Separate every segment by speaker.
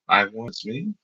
Speaker 1: I want me.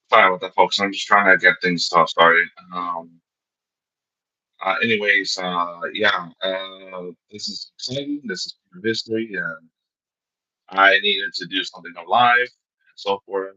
Speaker 1: Sorry about that, folks. I'm just trying to get things started. Yeah, this is exciting. This is part of history, and I needed to do something live and so forth.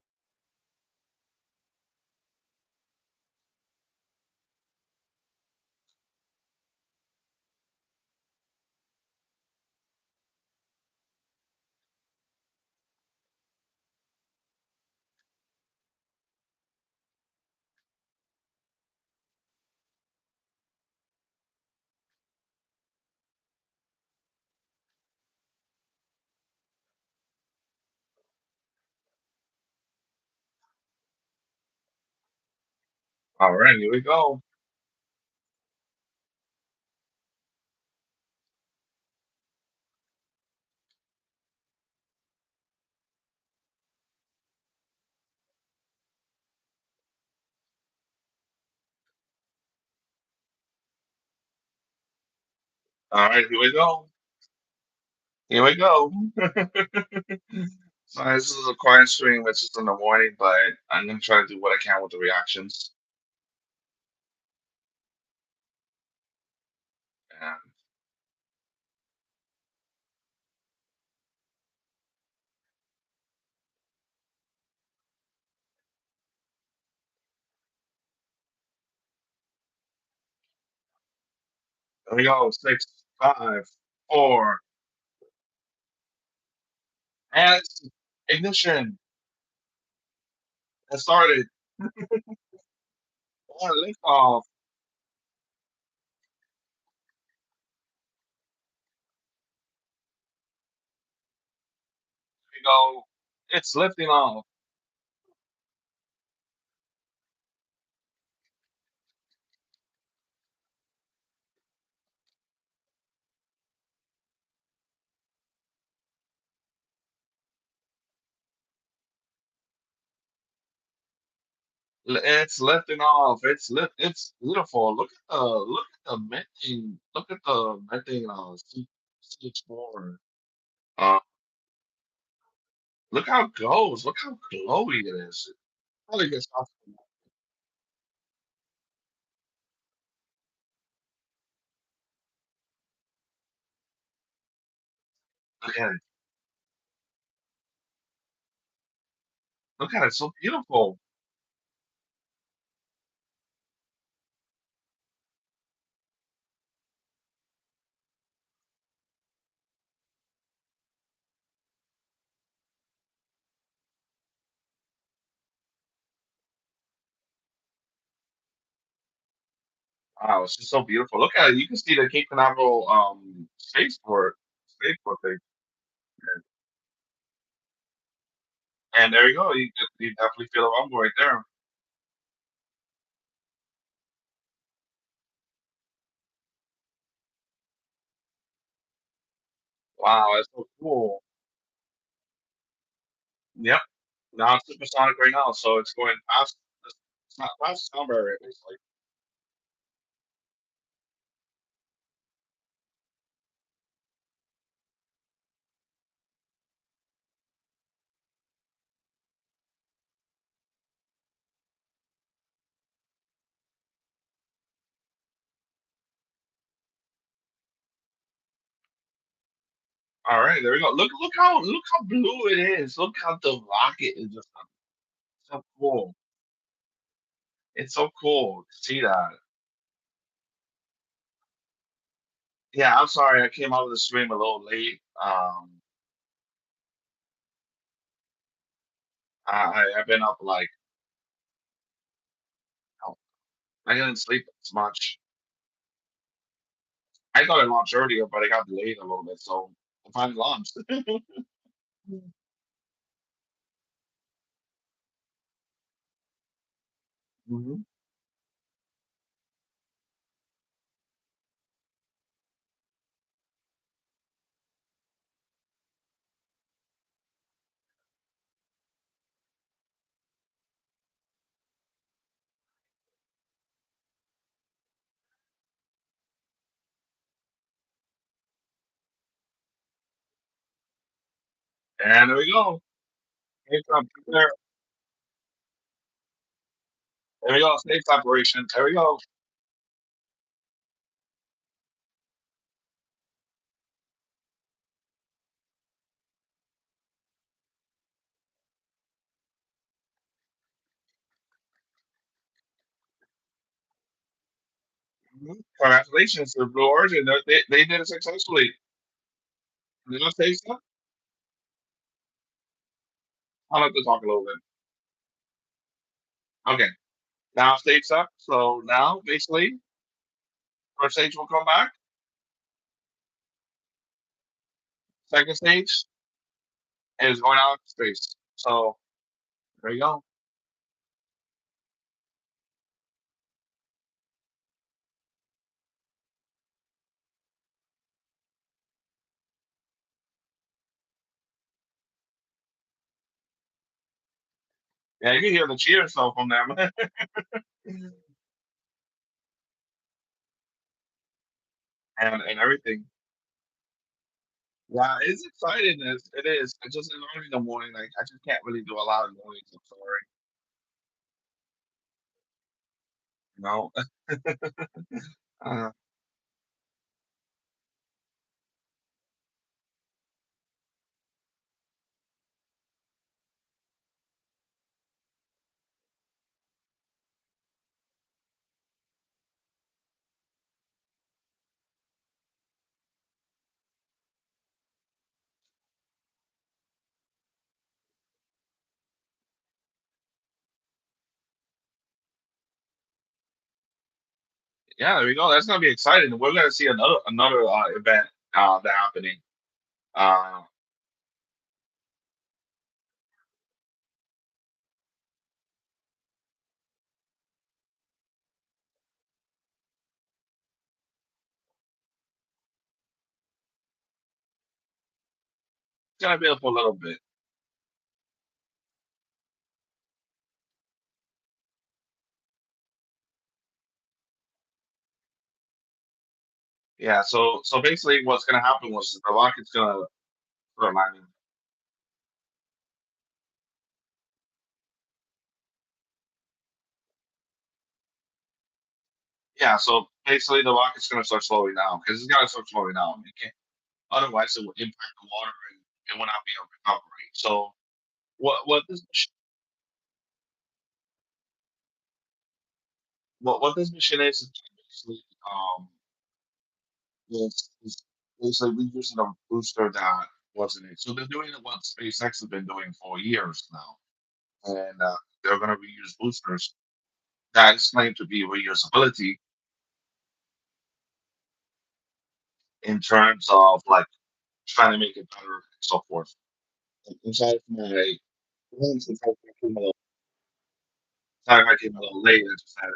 Speaker 1: All right, here we go. All right, here we go. Here we go. So this is a quiet stream, which is in the morning, but I'm gonna try to do what I can with the reactions. And here we go. Six, five, four, and ignition. It started. Lift off. We go. It's lifting off. It's lifting off. It's beautiful. Look at the venting. Look at the venting. C4. Uh, look how it goes. Look how glowy it is. It probably gets off. Look at it. Look at it. So beautiful. Wow, it's just so beautiful. Look at it. You can see the Cape Canaveral spaceport thing. And there you go. You definitely feel the rumble right there. Wow, that's so cool. Yep. Now it's supersonic right now, so it's going past. It's not past the sound barrier, basically. All right, there we go. Look how blue it is. Look how the rocket is just so cool. It's so cool to see that. Yeah, I'm sorry I came out of the stream a little late. I've been up like oh, I didn't sleep as much. I thought I launched earlier, but I got delayed a little bit, so I finally launched. Mhm. And there we go. Safe there. There we go. Safe operation. There we go. Mhm. Congratulations to Blue Origin. They did it successfully. Did I say so? I'll have to talk a little bit. Okay. Now stage up. So now basically first stage will come back. Second stage is going out to space. So there you go. Yeah, you can hear the cheers though from them. And everything. Yeah, it's exciting. It is. I just in early in the morning, like I just can't really do a lot of noise. I'm sorry. You know. uh, yeah, there we go. That's gonna be exciting. We're gonna see another event that happening. Uh, it's gonna be up for a little bit. Yeah. So basically, what's gonna happen was the rocket's gonna start landing. Yeah. So basically, the rocket's gonna start slowing down because it's gotta start slowing down. It can't, otherwise, it will impact the water and it will not be able to recovery. So what this mission is basically is basically reusing a booster that wasn't it. So they're doing what SpaceX has been doing for years now, and they're going to reuse boosters that is claimed to be reusability, in terms of like trying to make it better and so forth. I'm sorry for my since I came a little late. I just had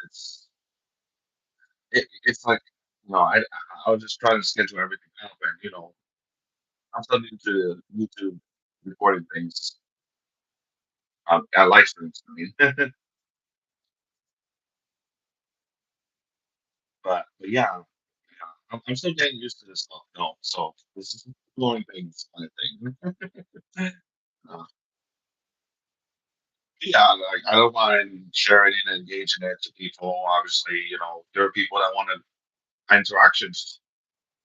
Speaker 1: it's like I was just trying to schedule everything up, and I'm still new to YouTube recording things at live streams. I mean, but yeah, I'm still getting used to this stuff. No, so this is blowing things kind of thing. Uh, yeah, like I don't mind sharing and engaging it to people. Obviously, there are people that want to interactions.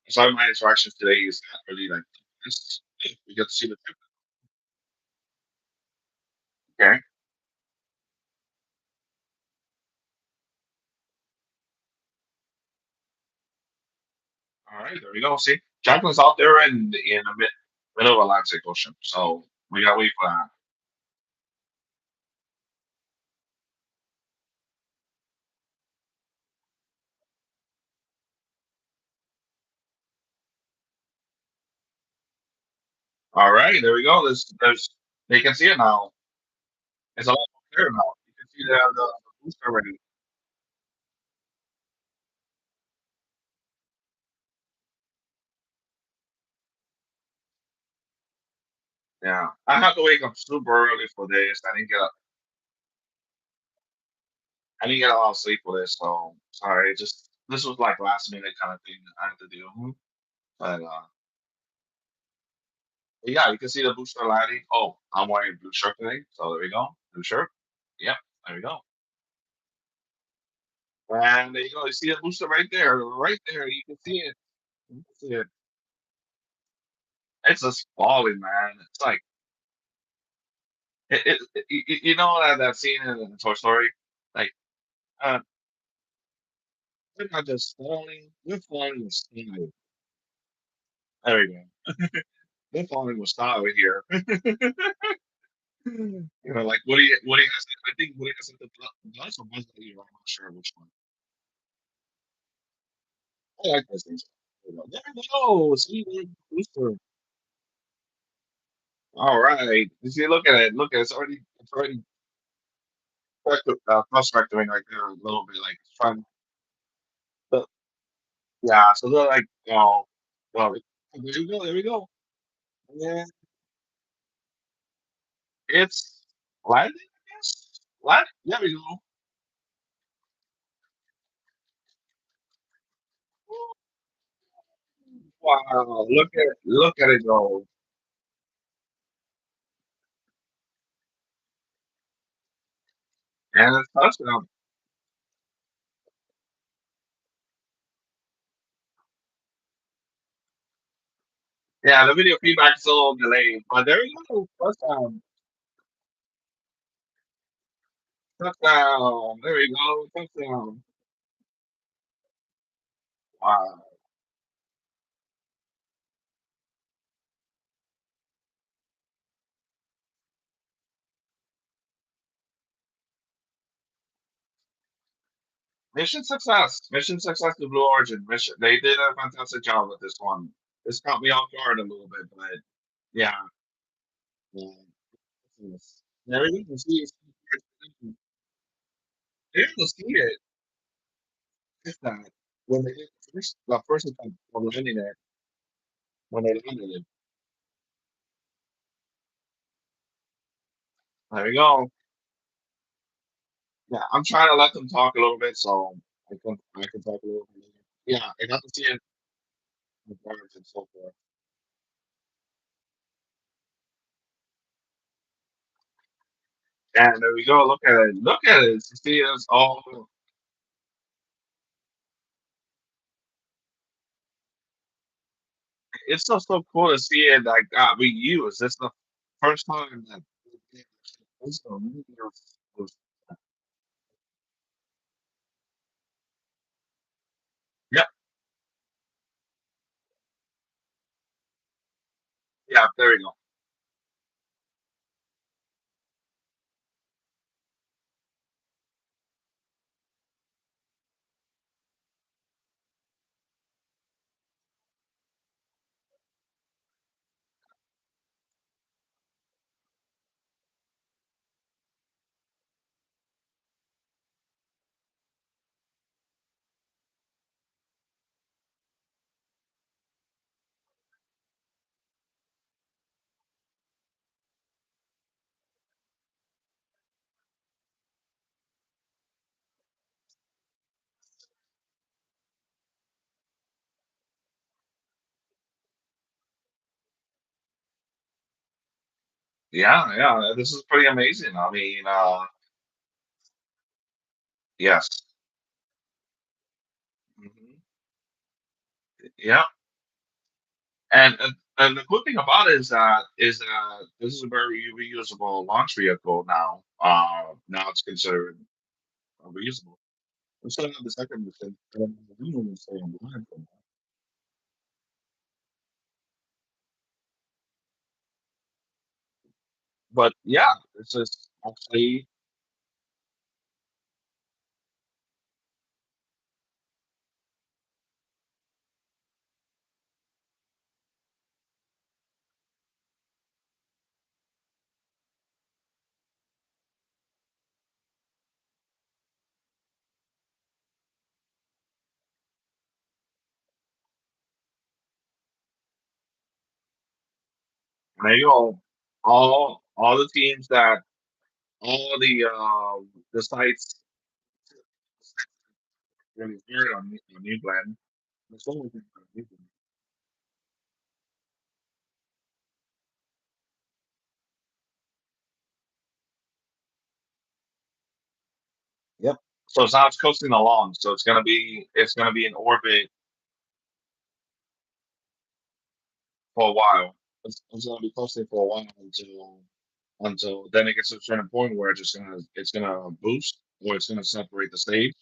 Speaker 1: Some of my interactions today is not really like this. Hey, we get to see the tip. Okay. All right, there we go. See, Jacklin's out there in the middle of Atlantic Ocean, so we gotta wait for that. All right, there we go. There's they can see it now. It's a lot more clear now. You can see the booster already. Yeah, I have to wake up super early for this. I didn't get a lot of sleep for this, so sorry. Just this was like last minute kind of thing I had to do. But yeah, you can see the booster lighting. Oh, I'm wearing blue shirt today, so there we go. Blue shirt. Yep, there we go. And there you go. You see the booster right there, right there. You can see it. You can see it. It's just falling, man. It's like you know that scene in Toy Story, like uh, they're not just falling. They're falling with style. There we go. They're falling with style here. Like Woody has. I think Woody has the Buzz or Buzz Lightyear. I'm not sure which one. I like those things. There we go. See, booster. All right. You see, look at it. Look at it. It's already cross vectoring right there a little bit. Like it's trying. But yeah. So they're like, well, there we go. There we go. Yeah, it's landing. I guess. Landing. There we go. Wow. Look at it go. And it's touchdown. Yeah, the video feedback is a little delayed, but there we go. Touchdown. Touchdown. There we go. Touchdown. Wow. Mission success. Mission success to Blue Origin. Mission. They did a fantastic job with this one. This caught me off guard a little bit, but yeah. Yeah. Yes. There we go. See, they're able to see it. It's that when they did the first attempt on landing it, when they landed it. There we go. Yeah, I'm trying to let them talk a little bit, so I can talk a little bit. Yeah, I got to see it in birds and so forth. And there we go. Look at it. Look at it. You see, it's all. It's so cool to see it like reused. It's the first time that it's a Yep. Yeah. There we go. Yeah, yeah, this is pretty amazing. I mean, yes. Mhm. Yeah, and the cool thing about it is that this is a very reusable launch vehicle now. Now it's considered reusable. We still have the second mission. We don't even stay on line for that. But yeah, it's just actually there you go. All the teams that all the sites really hard on New Glenn. There's always been on New Glenn. Yep. So it's now it's coasting along. So it's gonna be in orbit for a while. It's gonna be coasting for a while until then it gets to a certain point where it's gonna boost or it's gonna separate the stage.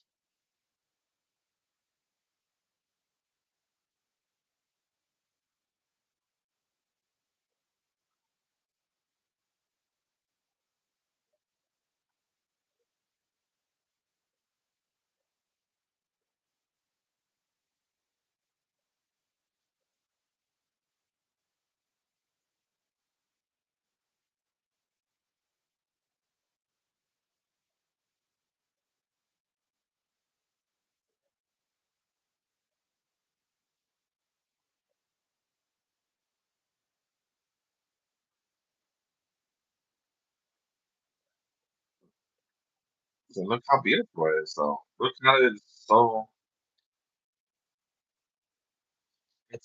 Speaker 1: So look how beautiful it is though. Look how it's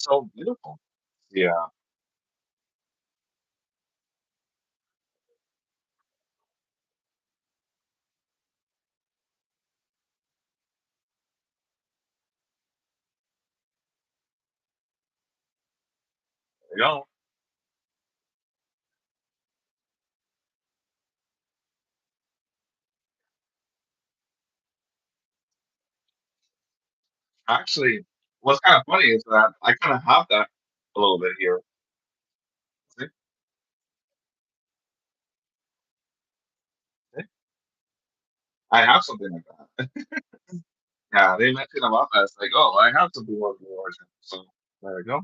Speaker 1: so beautiful. Yeah, you know, actually what's kind of funny is that I kind of have that a little bit here. See? See? I have something like that. Yeah, they mentioned about that. It's like, oh, I have something more the origin. So there we go.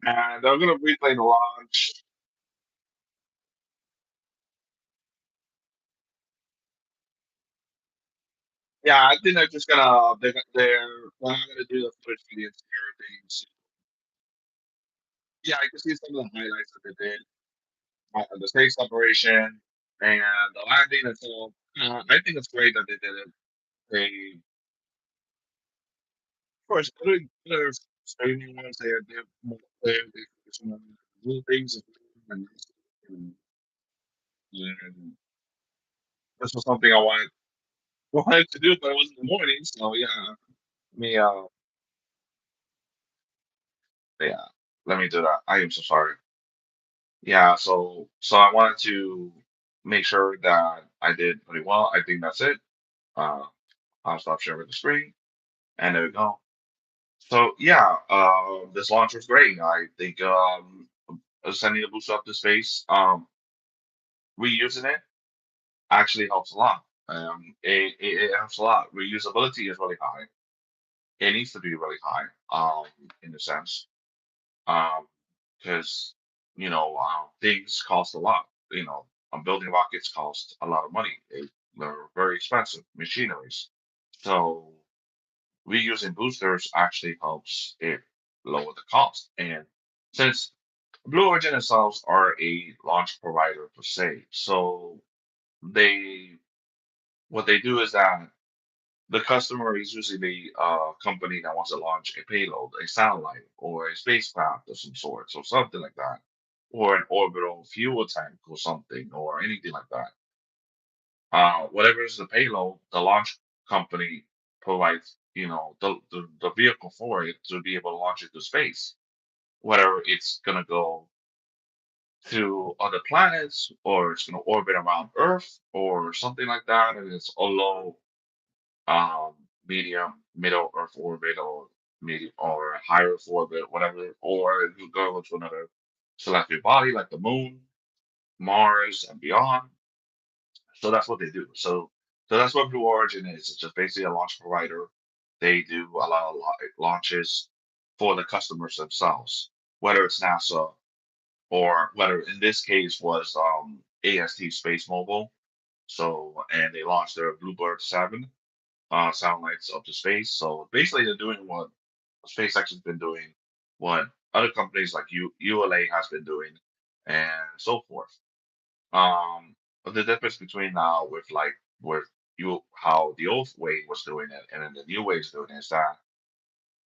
Speaker 1: And they're gonna replay the launch. Yeah, I think they're not gonna do the footage for the entire thing. So, yeah, I can see some of the highlights that they did. The stage separation and the landing itself. I think it's great that they did it. They, of course, other streaming ones, they have more players, they focus on new things and, and, and this was something I wanted to do, but it was in the morning. So yeah, me yeah, let me do that. I am so sorry. Yeah, so I wanted to make sure that I did pretty well. I think that's it. Uh, I'll stop sharing the screen, and there we go. So yeah, this launch was great. I think sending a booster up to space, reusing it actually helps a lot. It helps a lot. Reusability is really high. It needs to be really high, in a sense, because things cost a lot. Building rockets cost a lot of money. They're very expensive machineries. So reusing boosters actually helps it lower the cost. And since Blue Origin themselves are a launch provider per se, so they what they do is that the customer is usually the company that wants to launch a payload, a satellite, or a spacecraft of some sort, or something like that, or an orbital fuel tank or something, or anything like that. Whatever is the payload, the launch company provides, the vehicle for it to be able to launch it to space. Whether it's gonna go to other planets or it's gonna orbit around Earth or something like that, and it's a low, um, medium, middle Earth orbit or medium or higher Earth orbit, whatever, or it could go to another celestial body like the Moon, Mars, and beyond. So that's what they do. So that's what Blue Origin is. It's just basically a launch provider. They do a lot of launches for the customers themselves, whether it's NASA or whether in this case was AST Space Mobile. So and they launched their Bluebird 7 satellites up to space. So basically they're doing what SpaceX has been doing, what other companies like ULA has been doing, and so forth. But the difference between now with like with you how the old way was doing it and then the new way is doing it is that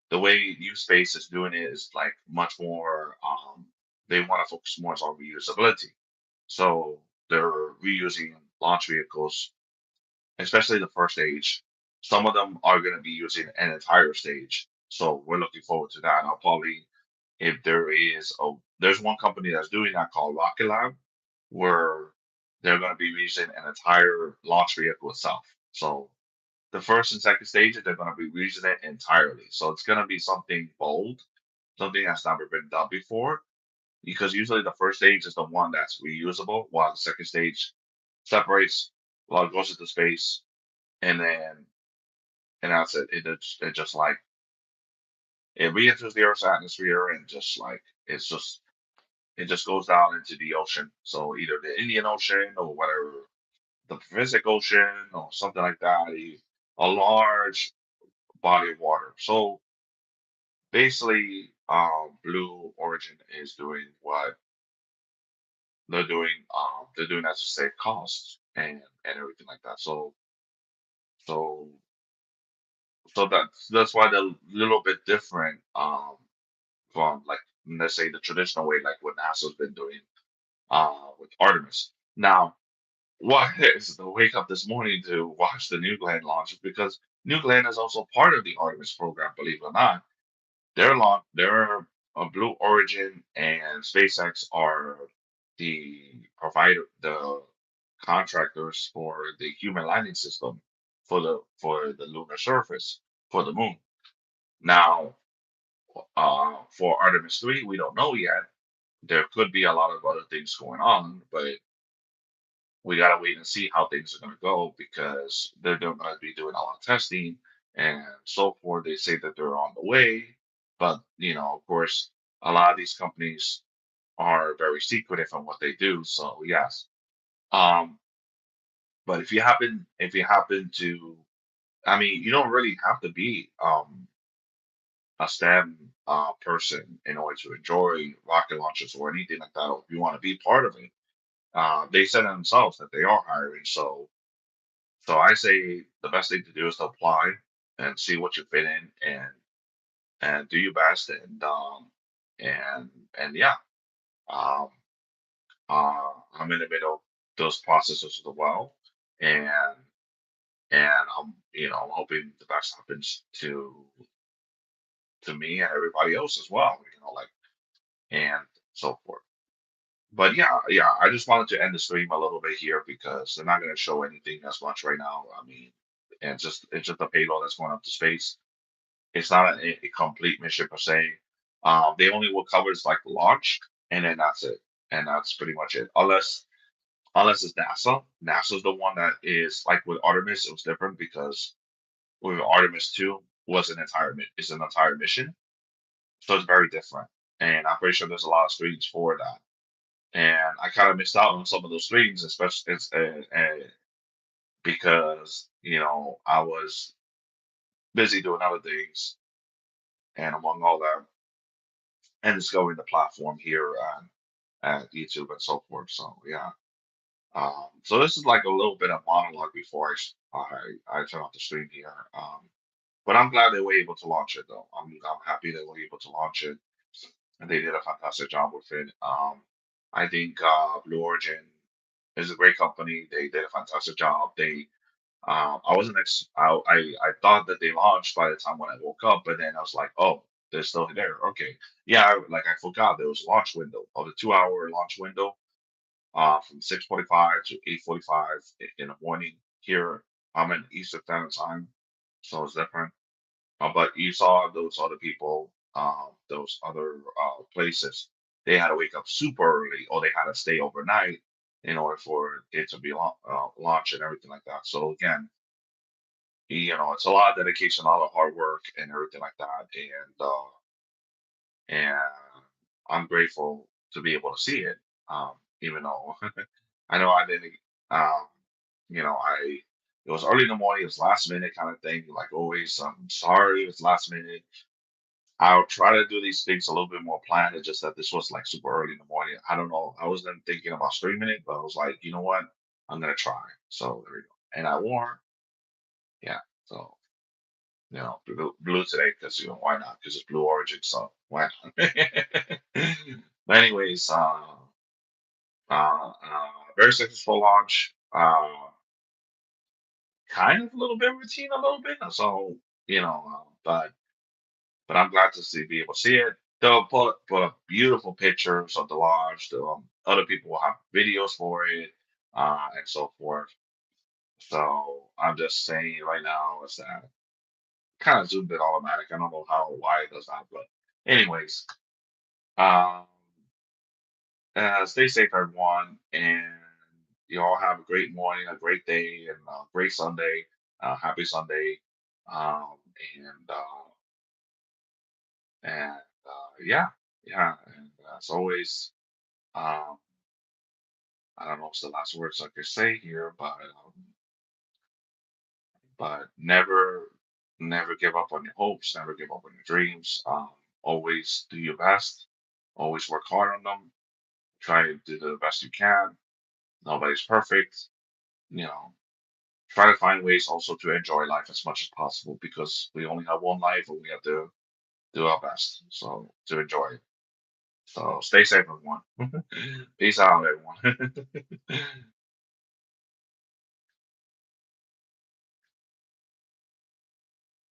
Speaker 1: the way new space is doing it is like much more they want to focus more on reusability. So they're reusing launch vehicles, especially the first stage. Some of them are going to be using an entire stage. So we're looking forward to that. I'll probably if there is a there's one company that's doing that called Rocket Lab where they're going to be using an entire launch vehicle itself. So the first and second stages, they're going to be using it entirely. So it's going to be something bold, something that's never been done before, because usually the first stage is the one that's reusable, while the second stage separates, well, it goes into space, and then and that's it. It just like it re-enters the Earth's atmosphere and just like it just goes down into the ocean. So either the Indian Ocean or whatever the Pacific Ocean or something like that, a large body of water. So basically, Blue Origin is doing what they're doing. They're doing that to save costs and everything like that. So so that's why they're a little bit different from like let's say the traditional way, like what NASA's been doing with Artemis. Now, why is the wake up this morning to watch the New Glenn launch? Because New Glenn is also part of the Artemis program, believe it or not. Their Blue Origin and SpaceX are the contractors for the human landing system for the lunar surface for the moon. Now, for Artemis 3, we don't know yet. There could be a lot of other things going on, but we gotta wait and see how things are gonna go because they're gonna be doing a lot of testing and so forth. They say that they're on the way, but of course, a lot of these companies are very secretive on what they do. So yes, um, but if you happen to, I mean, you don't really have to be a STEM person in order to enjoy rocket launches or anything like that. Or if you want to be part of it, they said themselves that they are hiring. So I say the best thing to do is to apply and see what you fit in and do your best and and yeah. Um I'm in the middle of those processes as well. And and I'm hoping the best happens to me and everybody else as well, like and so forth. But yeah, I just wanted to end the stream a little bit here because they're not gonna show anything as much right now. I mean, and it's just a payload that's going up to space. It's not a complete mission per se. They only will cover is like launch, and then that's it, and that's pretty much it. Unless it's NASA. NASA's the one that is like with Artemis. It was different because with Artemis 2 was is an entire mission, so it's very different. And I'm pretty sure there's a lot of streams for that. And I kind of missed out on some of those streams, especially because I was busy doing other things, and among all that, and discovering the platform here at YouTube and so forth. So yeah. So this is like a little bit of monologue before I turn off the stream here. But I'm glad they were able to launch it though. I'm happy they were able to launch it, and they did a fantastic job with it. I think Blue Origin is a great company. They did a fantastic job. I wasn't I thought that they launched by the time when I woke up, but then I was like, oh, they're still there. Okay, yeah, like I forgot there was a launch window of the 2 hour launch window, from 6:45 to 8:45 in the morning. Here I'm in Eastern Standard Time, so it's different. But you saw those other people, those other places, they had to wake up super early, or they had to stay overnight in order for it to be launched and everything like that. So again, it's a lot of dedication, a lot of hard work, and everything like that. And I'm grateful to be able to see it, even though I know I didn't. Um, it was early in the morning, it was last minute kind of thing. Like always, I'm sorry, it's last minute. I'll try to do these things a little bit more planned. It's just that this was like super early in the morning. I don't know. I wasn't thinking about streaming it, but I was like, you know what? I'm gonna try. So there we go. And I wore, yeah. So blue today because why not? Because it's Blue Origin, so why not? But anyways, very successful launch. Kind of a little bit routine, a little bit. So but I'm glad to see be able to see it. They'll put up beautiful pictures of the launch. Other people will have videos for it, and so forth. So I'm just saying right now is that kind of zoomed in automatic. I don't know why it does that, but anyways, um, stay safe, everyone, and you all have a great morning, a great day, and a great Sunday. Happy Sunday, um, and yeah, yeah, and as always, um, I don't know what's the last words I could say here, but never give up on your hopes, never give up on your dreams. Always do your best, always work hard on them. Try to do the best you can. Nobody's perfect. You know, try to find ways also to enjoy life as much as possible because we only have one life and we have to do our best. So to enjoy it. So stay safe, everyone. Peace out, everyone.